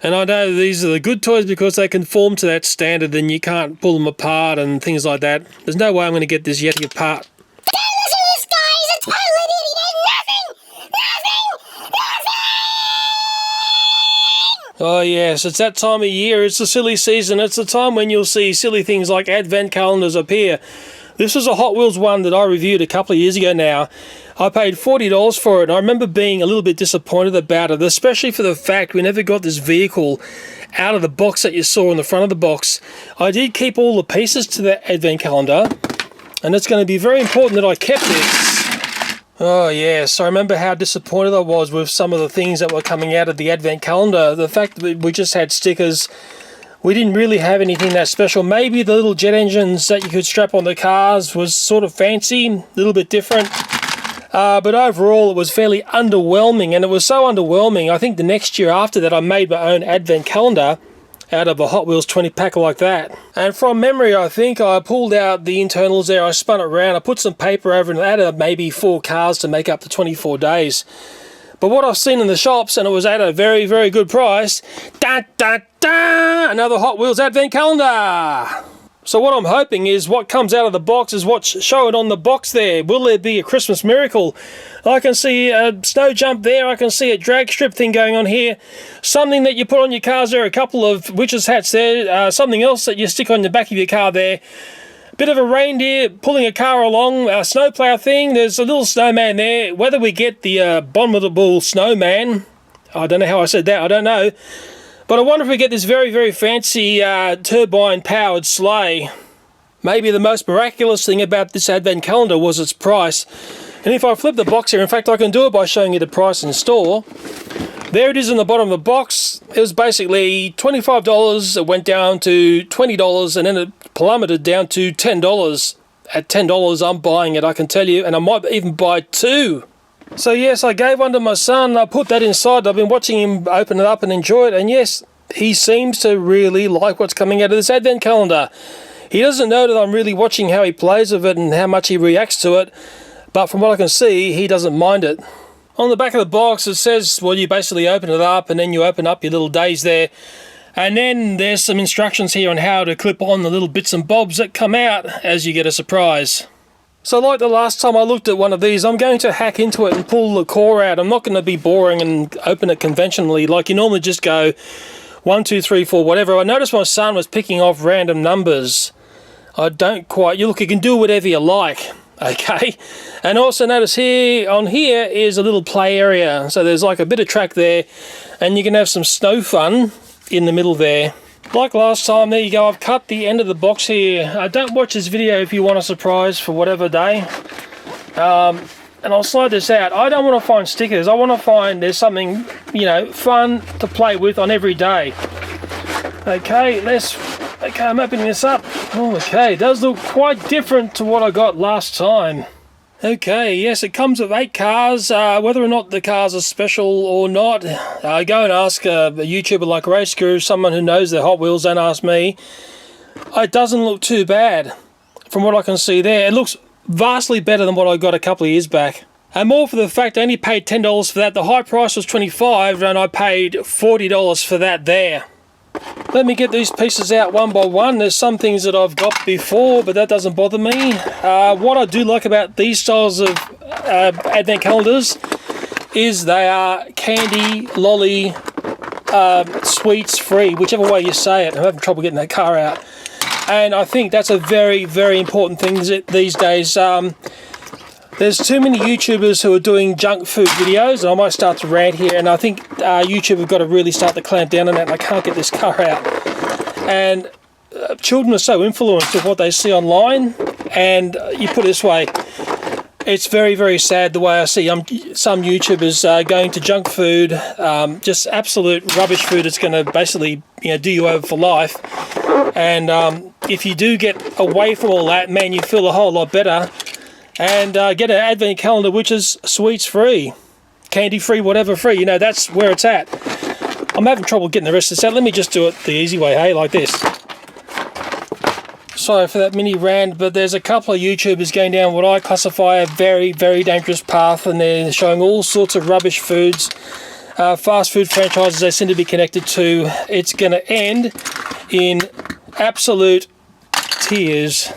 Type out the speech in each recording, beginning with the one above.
And I know these are the good toys because they conform to that standard and you can't pull them apart and things like that. There's no way I'm going to get this Yeti apart. Don't listen to this guy, he's a total idiot, he knows nothing! Oh yes, it's that time of year, it's the silly season, it's the time when you'll see silly things like advent calendars appear. This was a Hot Wheels one that I reviewed a couple of years ago now. I paid $40 for it, and I remember being a little bit disappointed about it, especially for the fact we never got this vehicle out of the box that you saw in the front of the box. I did keep all the pieces to the advent calendar, and it's going to be very important that I kept this. Oh yes, I remember how disappointed I was with some of the things that were coming out of the advent calendar. The fact that we just had stickers, we didn't really have anything that special. Maybe the little jet engines that you could strap on the cars was sort of fancy, a little bit different. But overall it was fairly underwhelming, and it was so underwhelming, I think the next year after that I made my own advent calendar out of a Hot Wheels 20 pack like that. And from memory, I think I pulled out the internals there, I spun it around, I put some paper over and added maybe 4 cars to make up the 24 days. But what I've seen in the shops, and it was at a very, very good price, another Hot Wheels advent calendar! So what I'm hoping is what comes out of the box is what's shown on the box there. Will there be a Christmas miracle? I can see a snow jump there, I can see a drag strip thing going on here, something that you put on your cars there, a couple of witches' hats there, something else that you stick on the back of your car there, a bit of a reindeer pulling a car along, a snowplow thing, there's a little snowman there. Whether we get the abominable snowman, I don't know how I said that, I don't know. But I wonder if we get this very, very fancy turbine-powered sleigh. Maybe the most miraculous thing about this advent calendar was its price. And if I flip the box here, in fact I can do it by showing you the price in store. There it is in the bottom of the box. It was basically $25, it went down to $20, and then it plummeted down to $10. At $10 I'm buying it, I can tell you, and I might even buy 2. So yes, I gave one to my son, I put that inside, I've been watching him open it up and enjoy it, and yes, he seems to really like what's coming out of this advent calendar. He doesn't know that I'm really watching how he plays with it and how much he reacts to it, but from what I can see, he doesn't mind it. On the back of the box it says, well, you basically open it up and then you open up your little days there, and then there's some instructions here on how to clip on the little bits and bobs that come out as you get a surprise. So like the last time I looked at one of these, I'm going to hack into it and pull the core out. I'm not going to be boring and open it conventionally like you normally just go 1, 2, 3, 4, whatever. I noticed my son was picking off random numbers. I don't quite, you can do whatever you like, okay? And also notice here, on here is a little play area. So there's like a bit of track there, and you can have some snow fun in the middle there. Like last time, there you go, I've cut the end of the box here. Don't watch this video if you want a surprise for whatever day. And I'll slide this out. I don't want to find stickers, I want to find there's something, fun to play with on every day. Okay, I'm opening this up. Oh, okay, it does look quite different to what I got last time. Okay, yes, it comes with 8 cars. Whether or not the cars are special or not, go and ask a YouTuber like Race Guru, someone who knows their Hot Wheels, don't ask me. It doesn't look too bad from what I can see there. It looks vastly better than what I got a couple of years back. And more for the fact I only paid $10 for that. The high price was $25 and I paid $40 for that there. Let me get these pieces out one by one. There's some things that I've got before, but that doesn't bother me. What I do like about these styles of advent calendars is they are candy, lolly, sweets free, whichever way you say it. I'm having trouble getting that car out. And I think that's a very, very important thing these days. There's too many YouTubers who are doing junk food videos, and I might start to rant here, and I think YouTube have got to really start to clamp down on that, and I can't get this car out. And children are so influenced with what they see online, and you put it this way, it's very, very sad the way I see some YouTubers going to junk food, just absolute rubbish food. It's going to basically do you over for life. And if you do get away from all that, man, you feel a whole lot better. And get an advent calendar which is sweets free, candy free, whatever free, that's where it's at. I'm having trouble getting the rest of this out. Let me just do it the easy way, hey, like this. Sorry for that mini rant, but there's a couple of YouTubers going down what I classify a very, very dangerous path, and they're showing all sorts of rubbish foods. fast food franchises they seem to be connected to, it's going to end in absolute tears.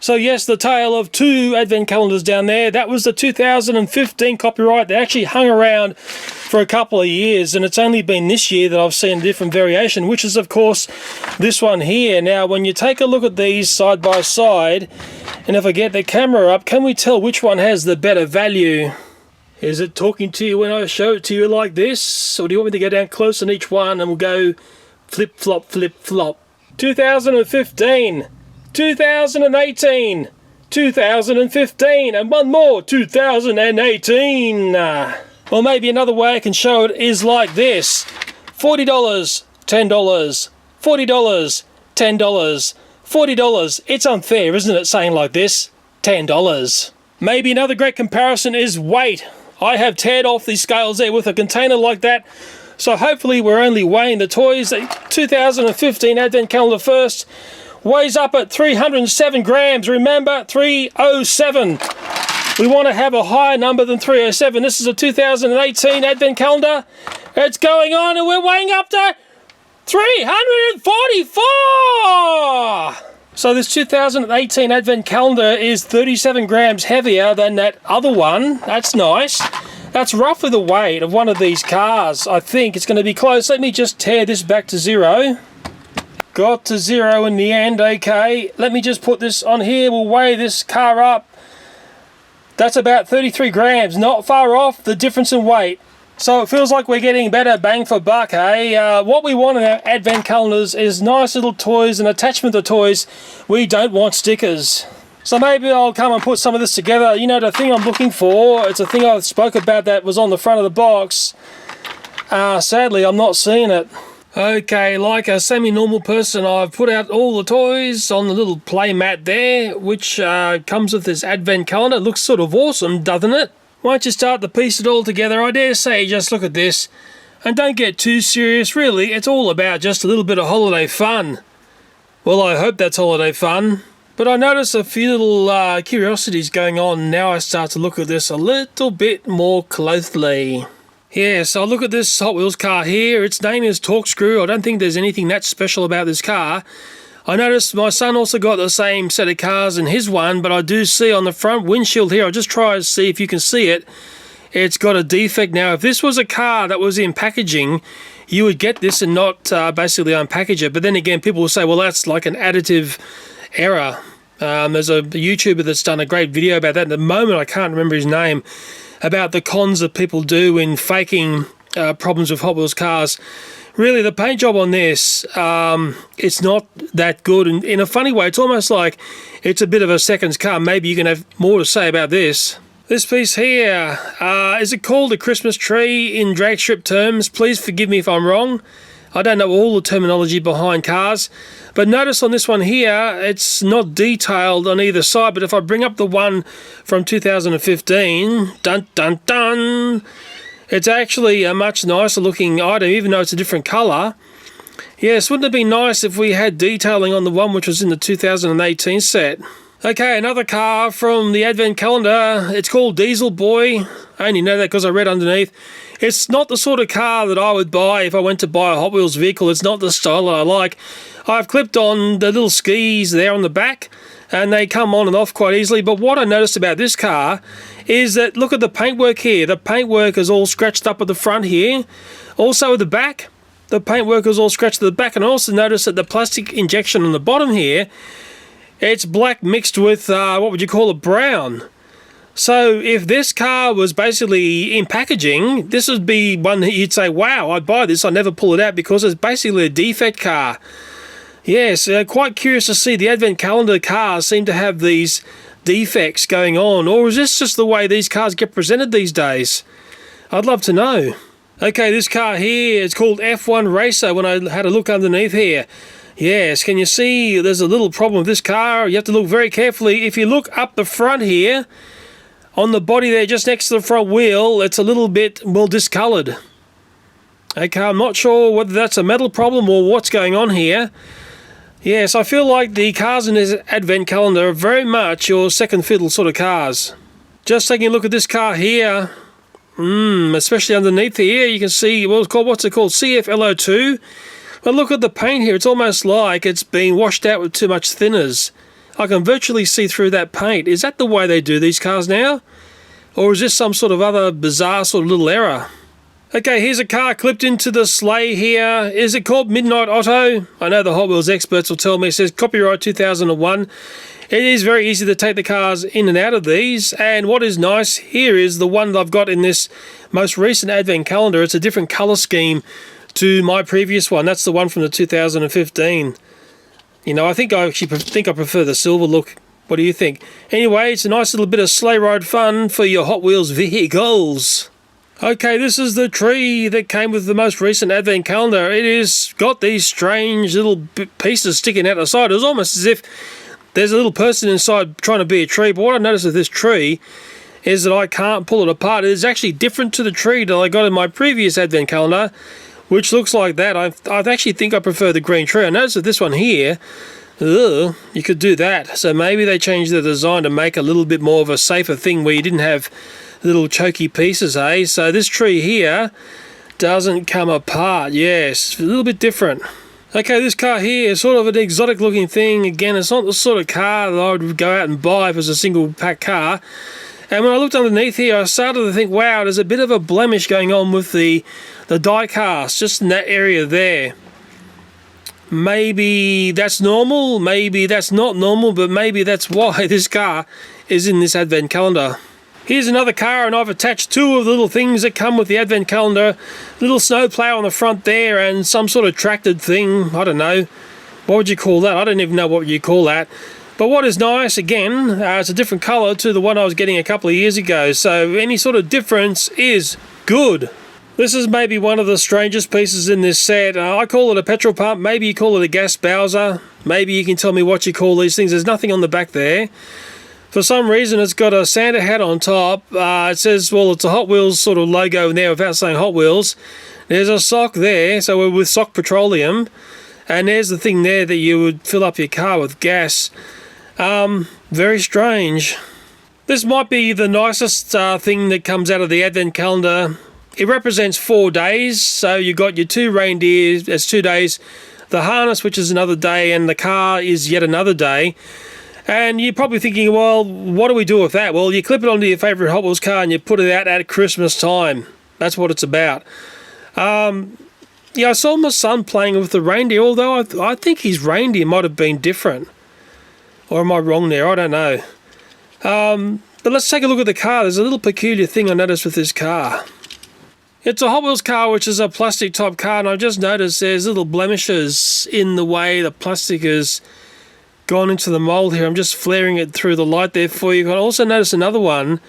So yes, the tale of 2 advent calendars down there. That was the 2015 copyright. They actually hung around for a couple of years, and it's only been this year that I've seen a different variation, which is of course this one here. Now when you take a look at these side by side, and if I get the camera up, can we tell which one has the better value? Is it talking to you when I show it to you like this? Or do you want me to go down close on each one and we'll go flip flop flip flop? 2015, 2018, 2015, and one more, 2018. Well, maybe another way I can show it is like this. $40, $10, $40, $10, $40. It's unfair, isn't it, saying like this? $10. Maybe another great comparison is weight. I have teared off these scales there with a container like that. So hopefully we're only weighing the toys. The 2015 Advent Calendar First weighs up at 307 grams. Remember, 307. We want to have a higher number than 307. This is a 2018 Advent Calendar. It's going on and we're weighing up to 344. So this 2018 Advent Calendar is 37 grams heavier than that other one. That's nice. That's roughly the weight of one of these cars. I think it's going to be close. Let me just tear this back to 0. Got to 0 in the end. Okay, let me just put this on here. We'll weigh this car up. That's about 33 grams. Not far off the difference in weight. So it feels like we're getting better bang for buck, eh? What we want in our advent calendars is nice little toys and attachment to toys. We don't want stickers. So maybe I'll come and put some of this together. You know, the thing I'm looking for, it's a thing I spoke about that was on the front of the box. Sadly, I'm not seeing it. Okay, like a semi-normal person, I've put out all the toys on the little play mat there, which comes with this advent calendar. It looks sort of awesome, doesn't it? Once you start to piece it all together, I dare say just look at this and don't get too serious. Really, it's all about just a little bit of holiday fun. Well, I hope that's holiday fun. But I notice a few little curiosities going on. Now I start to look at this a little bit more closely. Yeah, so I look at this Hot Wheels car here. Its name is Torque-Screw. I don't think there's anything that special about this car. I noticed my son also got the same set of cars in his one, but I do see on the front windshield here, I'll just try to see if you can see it, it's got a defect. Now, if this was a car that was in packaging, you would get this and not basically unpackage it. But then again, people will say, well, that's like an additive error. There's a YouTuber that's done a great video about that. At the moment, I can't remember his name, about the cons that people do in faking problems with Hot Wheels cars. Really, the paint job on this, it's not that good. And in a funny way, it's almost like it's a bit of a seconds car. Maybe you can have more to say about this. This piece here, is it called a Christmas tree in drag strip terms? Please forgive me if I'm wrong. I don't know all the terminology behind cars. But notice on this one here, it's not detailed on either side. But if I bring up the one from 2015, dun dun dun, it's actually a much nicer looking item, even though it's a different colour. Yes, wouldn't it be nice if we had detailing on the one which was in the 2018 set? Okay, another car from the Advent Calendar. It's called Diesel Boy. I only know that because I read underneath. It's not the sort of car that I would buy if I went to buy a Hot Wheels vehicle. It's not the style that I like. I've clipped on the little skis there on the back, and they come on and off quite easily. But what I noticed about this car is that, look at the paintwork here. The paintwork is all scratched up at the front here. Also at the back, the paintwork is all scratched at the back. And I also noticed that the plastic injection on the bottom here, it's black mixed with, what would you call it, brown. So if this car was basically in packaging, this would be one that you'd say, wow, I'd buy this, I'd never pull it out, because it's basically a defect car. Yes, quite curious to see the Advent Calendar cars seem to have these defects going on. Or is this just the way these cars get presented these days? I'd love to know. Okay, this car here is called F1 Racer when I had a look underneath here. Yes, can you see there's a little problem with this car? You have to look very carefully. If you look up the front here, on the body there just next to the front wheel, it's a little bit, well, discoloured. Okay, I'm not sure whether that's a metal problem or what's going on here. Yes, I feel like the cars in this Advent Calendar are very much your second fiddle sort of cars. Just taking a look at this car here. Especially underneath here, you can see what's it called? CFLO2. But look at the paint here. It's almost like it's been washed out with too much thinners. I can virtually see through that paint. Is that the way they do these cars now? Or is this some sort of other bizarre sort of little error? Okay, here's a car clipped into the sleigh here. Is it called Midnight Auto? I know the Hot Wheels experts will tell me. It says copyright 2001. It is very easy to take the cars in and out of these, and what is nice here is the one that I've got in this most recent advent calendar. It's a different colour scheme to my previous one. That's the one from the 2015. You know, I think I prefer the silver look. What do you think? Anyway, it's a nice little bit of sleigh ride fun for your Hot Wheels vehicles. Okay, this is the tree that came with the most recent advent calendar. It has got these strange little pieces sticking out the side. It was almost as if there's a little person inside trying to be a tree, but what I noticed with this tree is that I can't pull it apart. It is actually different to the tree that I got in my previous advent calendar, which looks like that. I actually think I prefer the green tree. I noticed that this one here, you could do that. So maybe they changed the design to make a little bit more of a safer thing where you didn't have little choky pieces, eh? So this tree here doesn't come apart. Yes, a little bit different. Okay, this car here is sort of an exotic looking thing. Again, it's not the sort of car that I would go out and buy if it was a single pack car. And when I looked underneath here, I started to think, wow, there's a bit of a blemish going on with the die cast, just in that area there. Maybe that's normal, maybe that's not normal, but maybe that's why this car is in this advent calendar. Here's another car, and I've attached two of the little things that come with the advent calendar. Little snow plow on the front there and some sort of tractored thing. I don't know. What would you call that? I don't even know what you call that. But what is nice, again, it's a different colour to the one I was getting a couple of years ago. So any sort of difference is good. This is maybe one of the strangest pieces in this set. I call it a petrol pump. Maybe you call it a gas bowser. Maybe you can tell me what you call these things. There's nothing on the back there. For some reason, it's got a Santa hat on top. It says, well, it's a Hot Wheels sort of logo in there without saying Hot Wheels. There's a sock there, so we're with Sock Petroleum. And there's the thing there that you would fill up your car with gas. Very strange. This might be the nicest thing that comes out of the advent calendar. It represents 4 days, so you got your 2 reindeers, that's 2 days. The harness, which is another day, and the car is yet another day. And you're probably thinking, well, what do we do with that? Well, you clip it onto your favourite Hot Wheels car and you put it out at Christmas time. That's what it's about. Yeah, I saw my son playing with the reindeer, although I think his reindeer might have been different. Or am I wrong there? I don't know. But let's take a look at the car. There's a little peculiar thing I noticed with this car. It's a Hot Wheels car, which is a plastic type car, and I just noticed there's little blemishes in the way the plastic is gone into the mold here. I'm just flaring it through the light there for you. You can also notice another one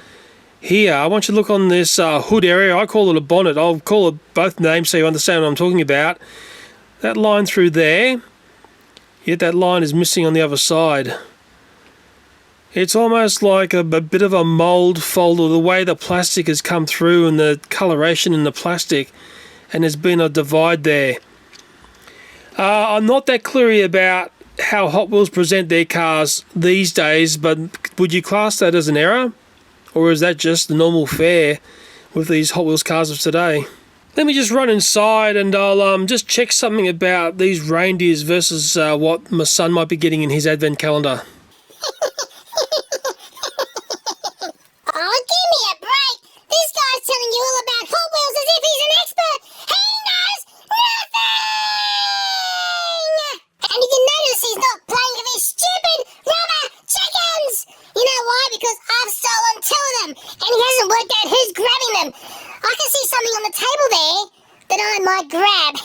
here. I want you to look on this hood area. I call it a bonnet. I'll call it both names so you understand what I'm talking about. That line through there, yet that line is missing on the other side. It's almost like a bit of a mold fold, or the way the plastic has come through and the coloration in the plastic, and there's been a divide there. I'm not that clear about how Hot Wheels present their cars these days, but would you class that as an error? Or is that just the normal fare with these Hot Wheels cars of today? Let me just run inside and I'll just check something about these reindeers versus what my son might be getting in his advent calendar. Oh, give me a break. This guy's telling you all about Hot Wheels as if he's an expert. He knows nothing! And you can notice he's not playing with his stupid rubber chickens. You know why? Because I've stolen 2 of them, and he hasn't worked out who's grabbing them. I can see something on the table there that I might grab.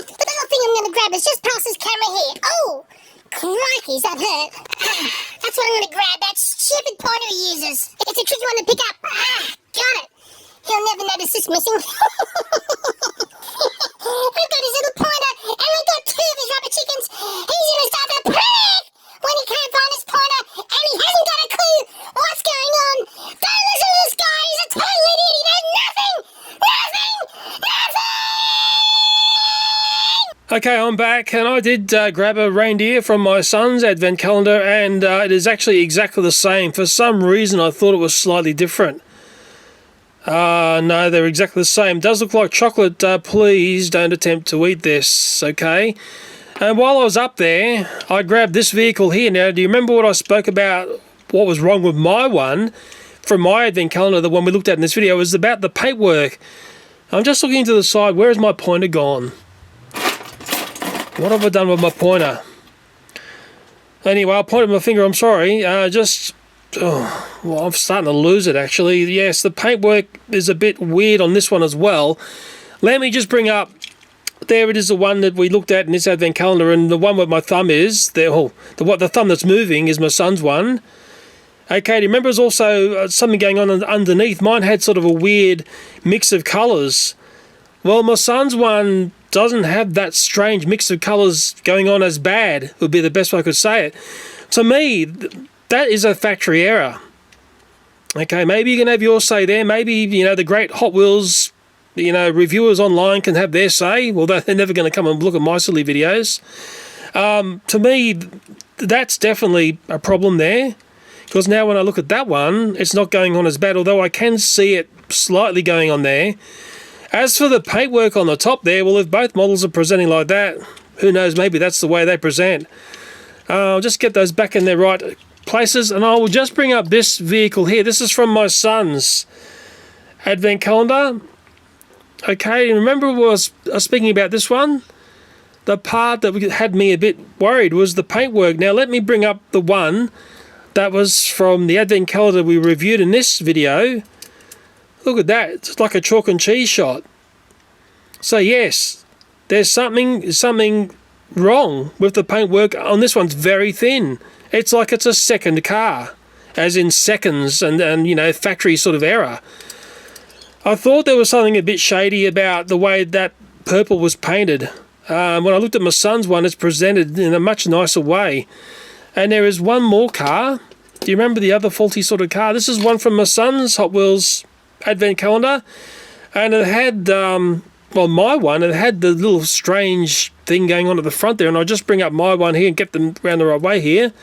The little thing I'm going to grab is just past this camera here. Oh, crikey, that hurt. That's what I'm going to grab, that stupid pointer he uses. It's a tricky one to pick up. Got it. He'll never notice this missing. We've got his little pointer, and we've got 2 of his rubber chickens. He's going to start to panic when he can't find his pointer, and he hasn't got a clue what's going on. Don't listen to this guy. He's a total idiot. He knows nothing. Okay, I'm back, and I did grab a reindeer from my son's advent calendar, and it is actually exactly the same. For some reason, I thought it was slightly different. No, they're exactly the same. Does look like chocolate. Please don't attempt to eat this, okay? And while I was up there, I grabbed this vehicle here. Now, do you remember what I spoke about, what was wrong with my one from my advent calendar, the one we looked at in this video? It was about the paintwork. I'm just looking to the side. Where has my pointer gone? What have I done with my pointer? Anyway, I'll point at my finger. I'm sorry. Well, I'm starting to lose it, actually. Yes, the paintwork is a bit weird on this one as well. Let me just bring up... There it is, the one that we looked at in this advent calendar, and the one where my thumb is. The thumb that's moving is my son's one. Okay, do you remember there's also something going on underneath? Mine had sort of a weird mix of colours. Well, my son's one doesn't have that strange mix of colours going on as bad, would be the best way I could say it. To me, that is a factory error. Okay, maybe you can have your say there. Maybe, you know, the great Hot Wheels, you know, reviewers online can have their say, although they're never going to come and look at my silly videos. To me, that's definitely a problem there. Because now when I look at that one, it's not going on as bad, although I can see it slightly going on there. As for the paintwork on the top there, well, if both models are presenting like that, who knows, maybe that's the way they present. I'll just get those back in their right places, and I will just bring up this vehicle here. This is from my son's advent calendar. Okay, remember I was speaking about this one? The part that had me a bit worried was the paintwork. Now let me bring up the one that was from the advent calendar we reviewed in this video. Look at that, it's like a chalk and cheese shot. So yes, there's something wrong with the paintwork on this one's very thin. It's like it's a second car, as in seconds and you know, factory sort of error. I thought there was something a bit shady about the way that purple was painted. When I looked at my son's one, it's presented in a much nicer way. And there is one more car. Do you remember the other faulty sort of car? This is one from my son's Hot Wheels advent calendar. And it had, well, my one, it had the little strange thing going on at the front there. And I'll just bring up my one here and get them around the right way here.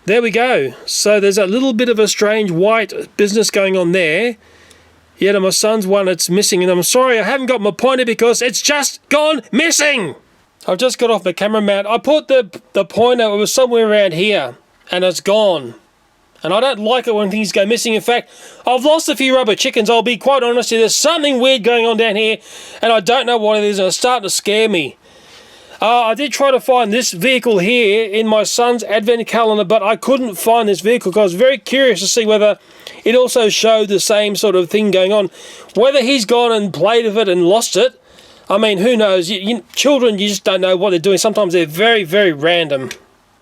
There we go. So there's a little bit of a strange white business going on there. Yet on my son's one, it's missing. And I'm sorry, I haven't got my pointer because it's just gone missing. I've just got off the camera mount. I put the pointer, it was somewhere around here, and it's gone. And I don't like it when things go missing. In fact, I've lost a few rubber chickens. I'll be quite honest with you. There's something weird going on down here, and I don't know what it is, and it's starting to scare me. I did try to find this vehicle here in my son's advent calendar, but I couldn't find this vehicle because I was very curious to see whether it also showed the same sort of thing going on. Whether he's gone and played with it and lost it, I mean, who knows? Children, you just don't know what they're doing. Sometimes they're very, very random.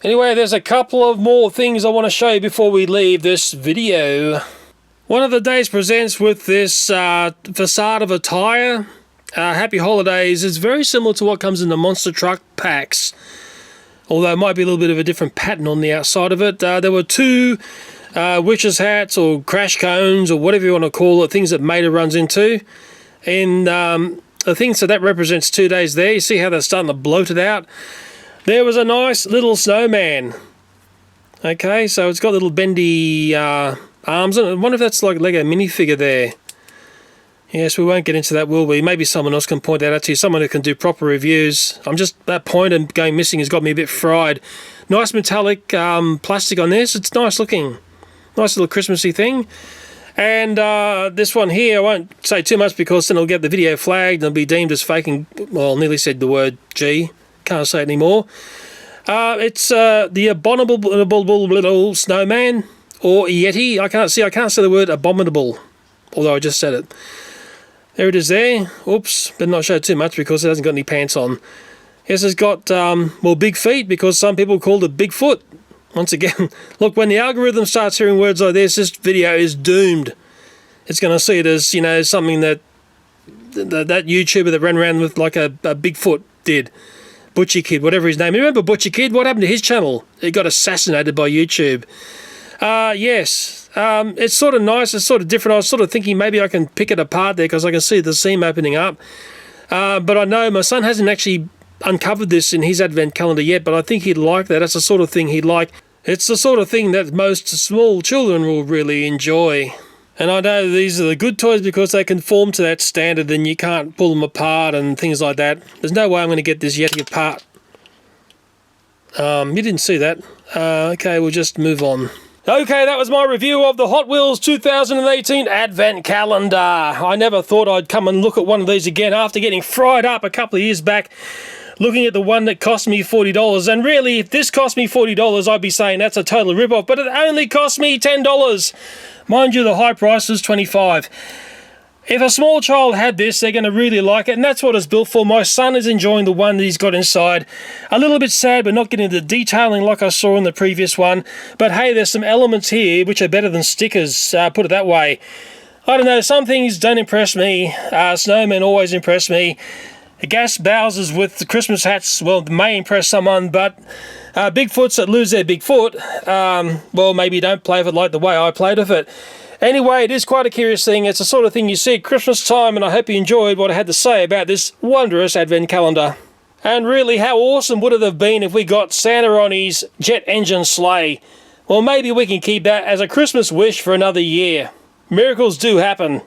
Anyway, there's a couple of more things I want to show you before we leave this video. One of the days presents with this facade of a tyre. Happy Holidays is very similar to what comes in the monster truck packs, although it might be a little bit of a different pattern on the outside of it. There were two witches' hats or crash cones or whatever you want to call it, things that Mater runs into. And the thing, so that represents 2 days there. You see how they're starting to bloat it out? There was a nice little snowman. Okay, so it's got little bendy arms. I wonder if that's like a Lego minifigure there. Yes, we won't get into that, will we? Maybe someone else can point that out to you, someone who can do proper reviews. That pointer going missing has got me a bit fried. Nice metallic plastic on this. It's nice looking. Nice little Christmassy thing. And this one here, I won't say too much because then I'll get the video flagged and it'll be deemed as faking. Well, I nearly said the word G. Can't say it anymore. It's the abominable snowman or Yeti. I can't say the word abominable, although I just said it. There it is there. Oops, better not show too much because it hasn't got any pants on. Yes, it's got, well, big feet because some people called it Bigfoot. Once again, look, when the algorithm starts hearing words like this video is doomed. It's going to see it as, you know, something that YouTuber that ran around with like a Bigfoot did. Butchie Kid, whatever his name. Remember Butchie Kid? What happened to his channel? He got assassinated by YouTube. Yes. It's sort of nice. It's sort of different. I was sort of thinking maybe I can pick it apart there because I can see the seam opening up. But I know my son hasn't actually uncovered this in his advent calendar yet, but I think he'd like that. That's the sort of thing he'd like. It's the sort of thing that most small children will really enjoy. And I know these are the good toys because they conform to that standard and you can't pull them apart and things like that. There's no way I'm going to get this Yeti apart. You didn't see that. Okay, we'll just move on. Okay, that was my review of the Hot Wheels 2018 Advent Calendar. I never thought I'd come and look at one of these again after getting fried up a couple of years back looking at the one that cost me $40. And really, if this cost me $40, I'd be saying that's a total rip-off, but it only cost me $10. Mind you, the high price was $25. If a small child had this, they're going to really like it, and that's what it's built for. My son is enjoying the one that he's got inside. A little bit sad, but not getting the detailing like I saw in the previous one. But hey, there's some elements here which are better than stickers, put it that way. I don't know, some things don't impress me. Snowmen always impress me. Gas Bowsers with the Christmas hats, well, may impress someone, but Bigfoots that lose their big foot, well, maybe don't play with it like the way I played with it. Anyway, it is quite a curious thing. It's the sort of thing you see at Christmas time, and I hope you enjoyed what I had to say about this wondrous Advent Calendar. And really, how awesome would it have been if we got Santa on his jet engine sleigh? Well, maybe we can keep that as a Christmas wish for another year. Miracles do happen.